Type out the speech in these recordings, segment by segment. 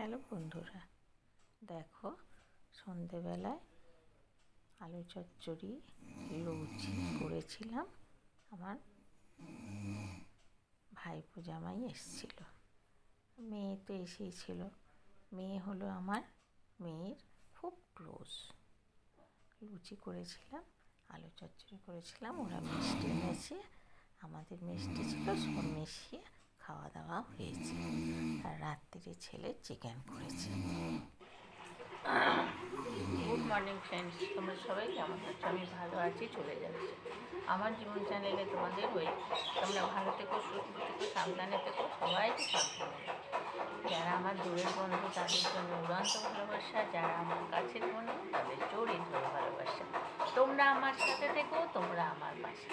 Hello বন্ধুরা, দেখো সন্ধেবেলায় আলু চচ্চড়ি লুচি করেছিলাম। আমার ভাইপো জামাই এসেছিল, মেয়ে তো এসেই ছিল। মেয়ে হলো আমার মেয়ের খুব ক্লোজ। লুচি করেছিলাম, আলু চচ্চড়ি করেছিলাম, ওরা মিষ্টি এনেছে, আমাদের মিষ্টি ছিল, সব মিশিয়ে খাওয়া দাওয়া হয়েছে। আর রাত্রিরে ছেলে চিকেন করেছে। গুড মর্নিং ফ্রেন্ডস, তোমরা সবাই কেমন আছো? আমি ভালো আছি, চলে যাচ্ছি আমার জীবন চ্যানেলে তোমাদের তোমরা ভালো থেকো, সুস্থ থেকো, সাবধানে থেকো, সবাইকে সাবধানে। যারা আমার দূরের বন্ধু তাদের জন্য উড়ান্ত ভালোবাসা, যারা আমার কাছের বন্ধু তাদের জোরে ধরে ভালোবাসা। তোমরা আমার সাথে থেকো, তোমরা আমার পাশে।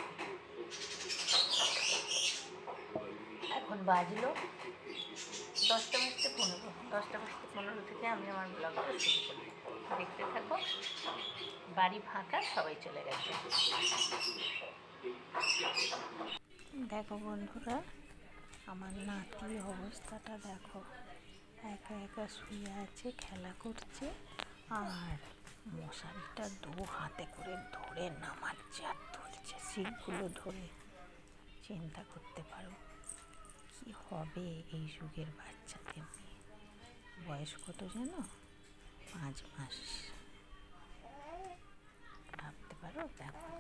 এখন বাজলো 10:15 থেকে আমি আমার ব্লগটা শুরু করি। দেখতে থাকো। বাড়ি ফাঁকা, সবাই চলে গেছে। দেখো বন্ধুরা, আমার নাতির অবস্থাটা দেখো, একা একা শুয়ে আছে, খেলা করছে, আর মশারিটা 2 হাতে করে ধরে নামাচ্ছে আর তুলছে, সিটগুলো ধরে। চিন্তা করতে পারো কি হবে এই যুগের বাচ্চাদের নিয়ে। বয়স কত জানো? 5 মাস। ভাবতে পারো? দেখো,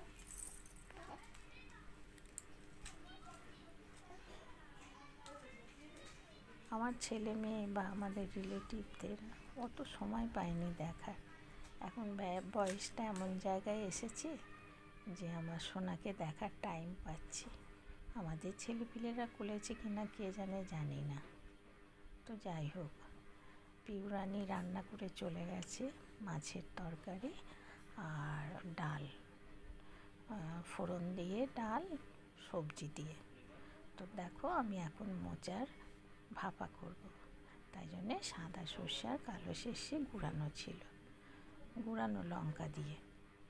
আমার ছেলে মেয়ে বা আমাদের রিলেটিভদের অত সময় পাইনি দেখার। এখন বয়সটা এমন জায়গায় এসেছে যে আমার সোনাকে দেখার টাইম পাচ্ছি। আমাদের ছেলেপিলেরা খুলেছে কিনা কে জানে, জানি না। তো যাই হোক, পিউরানি রান্না করে চলে গেছে মাছের তরকারি আর ডাল, ফোড়ন দিয়ে ডাল, সবজি দিয়ে। তো দেখো, আমি এখন মোচার ভাপা করব, তাই জন্যে সাদা সর্ষে আর কালো সর্ষে গুঁড়ানো ছিল, গুঁড়ানো লঙ্কা দিয়ে।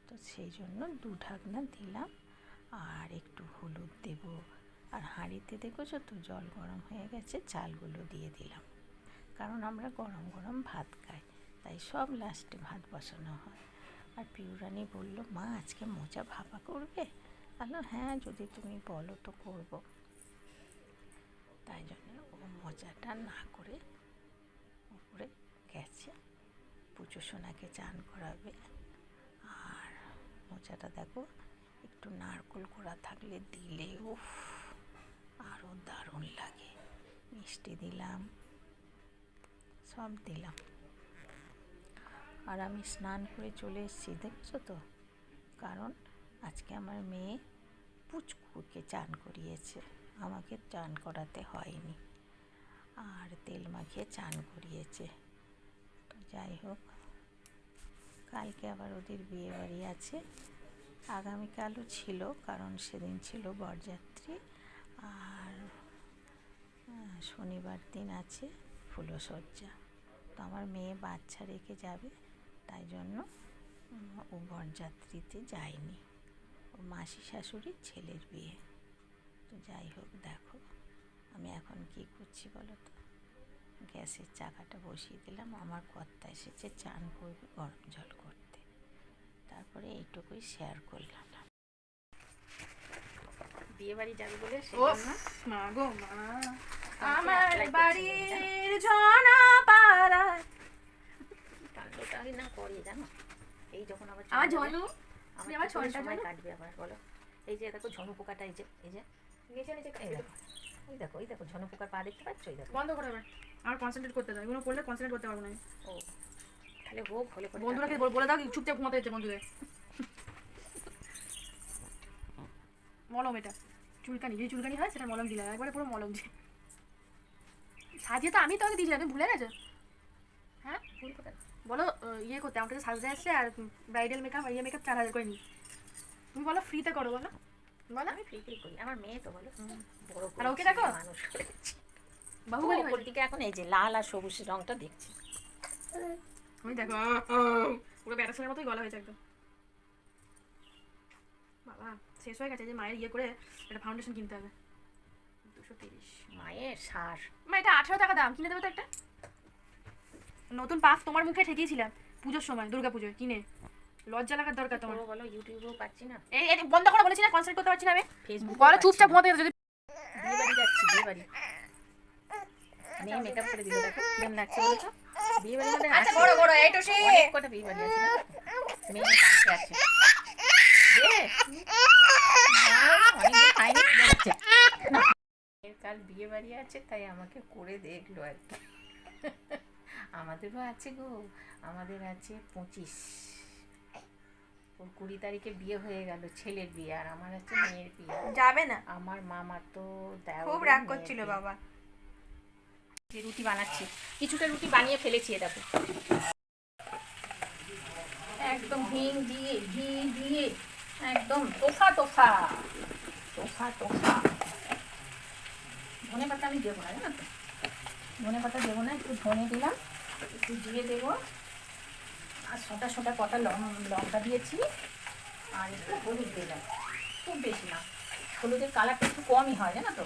তো সেই জন্য 2 ঢাকনা দিলাম, আর একটু হলুদ দেব। আর হাঁড়িতে দেখেছো তো জল গরম হয়ে গেছে, চালগুলো দিয়ে দিলাম, কারণ আমরা গরম গরম ভাত খাই, তাই সব লাস্টে ভাত বসানো হয়। আর পিউরানি বলল, মা আজকে মোচা ভাপা করবে? বললো হ্যাঁ, যদি তুমি বলো তো করব। তাই জন্য ও মোচাটা না করে উপরে গেছে, পুচু সোনাকে চান করাবে। আর মোচাটা দেখো, একটু নারকোল করা থাকলে দিলে উফ আরও দারুণ লাগে। মিষ্টি দিলাম, সব দিলাম। আর আমি স্নান করে চলে এসেছি, দেখছো তো, কারণ আজকে আমার মেয়ে পুচকুকে চান করিয়েছে, আমাকে চান করাতে হয়নি, আর তেল মাখিয়ে চান করিয়েছে। তো যাই হোক, কালকে আবার ওদের বিয়ে বাড়ি আছে, আগামীকালও ছিল, কারণ সেদিন ছিল বরযাত্রী, আর শনিবার দিন আছে ফুলসজ্জা। তো আমার মেয়ে বাচ্চা রেখে যাবে, তাই জন্য ও বরযাত্রীতে যায়নি, ও মাসি শাশুড়ির ছেলের বিয়ে। তো যাই হোক, দেখো আমি এখন কি করছি বলো তো, গ্যাসের চাকাটা বসিয়ে দিলাম, আমার কর্তা এসেছে চান করবে গরম জল করতে, তারপরে এইটুকুই শেয়ার করলাম। বিয়ে বাড়ি যাবে বলে মা গো মা, আমার বাড়ির ঝর্ণা পাড়ায় কাণ্ডটা না করি জানো, এই যখন আবার আমার ঝনু, আমার সময় কাটবে আবার বলো। এই যে দেখো ঝনু পোকাটা, এই যে নিচে এই দেখো ঝনু পোকার পা দেখতে পাচ্ছ? এই দেখো, বন্ধ করে আবার, আমার কনসেন্ট্রেট করতে দাও, এগুলো করলে কনসেন্ট্রেট করতে পারবো না। ও তাহলে হোক, হলে বন্ধুরাকে বলে দাও চুপচাপ ঘুমাতে হচ্ছে বন্ধুদের। মলম, এটা চুলকানি, যদি চুলকানি হয় সেটা মলম দিলে একবারে পুরো মলম দিয়ে সাজিয়ে। তো আমি তোকে দিয়েছিলাম, তুমি ভুলে গেছো? হ্যাঁ বলো, ইয়ে করতে আমার কাছে সাজতে আসছে, আর ব্রাইডাল মেকআপ আর ইয়ে মেকআপ 4000 করে নিই। তুমি বলো ফ্রিতে করো, বলো বলো। আমি ফ্রিতেই করি, আমার মেয়ে তো বলো বড় আর ওকে দেখো মানুষ করেছি বাহুবলী ওপর দিকে। এখন এই যে লাল আর সবুজ রংটা দেখছি, আমি দেখো পুরো ব্যাটাসেলের মতোই গলা হয়েছে একদম। বাবা শেষ হয়ে গেছে, যে মায়ের ইয়ে করে একটা ফাউন্ডেশন কিনতে হবে 230। মায়ের সার। মা এটা 18 টাকা দাম, কিনে দেবে তো একটা? নতুন পাস তোমার মুখে ঠেকিয়েছিলাম পুজোর সময়, দুর্গা পুজোয় কিনে। লজ্জা লাগার দরকার তোমার। বলো ইউটিউবেও পাচ্ছি না, এই বন্ধ করে বলেছি না, কনসেন্ট্রেট করতে পারছি না আমি। ফেসবুক বলো চুপচাপ ঘুমাতে যদি বিয়ে বাড়ি যাচ্ছি, বিয়ে বাড়ি। মেয়ে মেকআপ করে দিল, দেখো কেমন লাগছে বলো তো। বিয়ে বাড়ি মানে আচ্ছা আছে, বড় বড় এই তো সে অনেক কটা বিয়ে বাড়ি আছে না, মেয়ে কালকে আছে। অনেকদিন খাইনি, যাচ্ছে কাল বিয়ে বাড়ি আছে, তাই আমাকে করে দেখলো আর কি। আমাদেরও আছে গো, আমাদের আছে 25, ওর 20 তারিখে বিয়ে হয়ে গেল, ছেলের বিয়ে, আর আমার আছে মেয়ের বিয়ে। যাবে না, আমার মামা তো খুব রাগ করছিল বাবা। রুটি বানাচ্ছি, কিছুটা রুটি বানিয়ে ফেলেছি, এ দেখো একদম হিং দিয়ে ঘি দিয়ে একদম তোফা তোফা তোফা তোফা। ধনে পাতা আমি দেবো না, জানো তো, ধনে পাতা দেবো না, একটু ধনে দিলাম, একটু জিরে দেবো, আর ছোটা ছোটা কটা লঙ্কা দিয়েছি, আর একটু হলুদ দিলাম, খুব বেশি না, হলুদের কালারটা একটু কমই হয় জানো তো।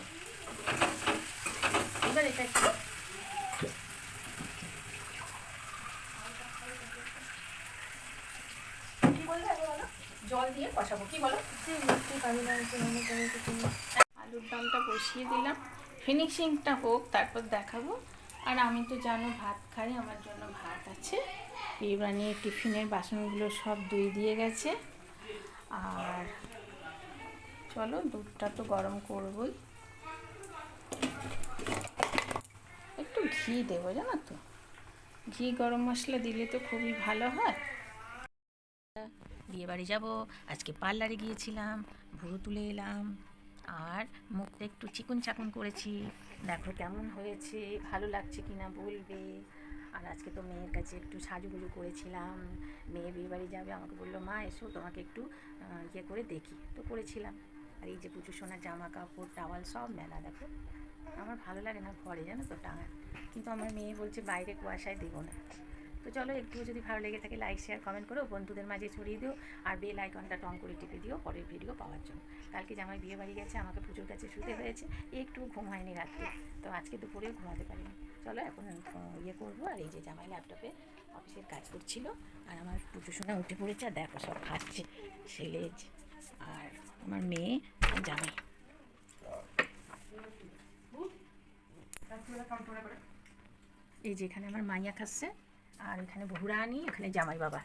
এবার এটা একটু জল দিয়ে কষাবো, কি বলো। আলুর দমটা বসিয়ে দিলাম, ফিনিশিংটা হোক তারপর দেখাবো। আর আমি তো জানো ভাত খাই, আমার জন্য ভাত আছে। বিয়েবাড়ি টিফিনের বাসনগুলো সব ধুয়ে দিয়ে গেছে। আর চলো দুধটা তো গরম করবই, একটু ঘি দেবো জানো তো, ঘি গরম মশলা দিলে তো খুবই ভালো হয়। বিয়ে বাড়ি যাবো, আজকে পার্লারে গিয়েছিলাম, ভুরু তুলে এলাম, আর মুখটা একটু চিকন চাকন করেছি, দেখো কেমন হয়েছে, ভালো লাগছে কিনা বলবে। আর আজকে তো মেয়ের কাছে একটু সাজুগুজু করেছিলাম, মেয়ে বিয়ে বাড়ি যাবে, আমাকে বললো মা এসো তোমাকে একটু ইয়ে করে দেখি, তো করেছিলাম। আর এই যে পুজো সোনার জামা কাপড় টাওয়াল সব মেলা, দেখো আমার ভালো লাগে না ঘরে জানো তো টাঙা, কিন্তু আমার মেয়ে বলছে বাইরে কুয়াশায় দেবো না। তো চলো একটু যদি ভালো লেগে থাকে লাইক শেয়ার কমেন্ট করো, বন্ধুদের মাঝে ছড়িয়ে দিও, আর বেল আইকনটা টং করে টিপে দিও পরের ভিডিও পাওয়ার জন্য। কালকে জামাই বিয়ে বাড়ি গেছে, আমাকে পুজোর কাছে শুতে হয়েছে, একটু ঘুম হয়নি রাত্রে, তো আজকে দুপুরেও ঘুমাতে পারিনি। চলো এখন ইয়ে করবো। আর এই যে জামাই ল্যাপটপে অফিসের কাজ করছিল, আর আমার পুজো সোনা উঠে পড়েছে, আর দেখো সব খাচ্ছে সেলেজ, আর আমার মেয়ে জামাই। এই যে এখানে আমার মাইয়া খাচ্ছে, আর এখানে বহুরানি, এখানে জামাই বাবা।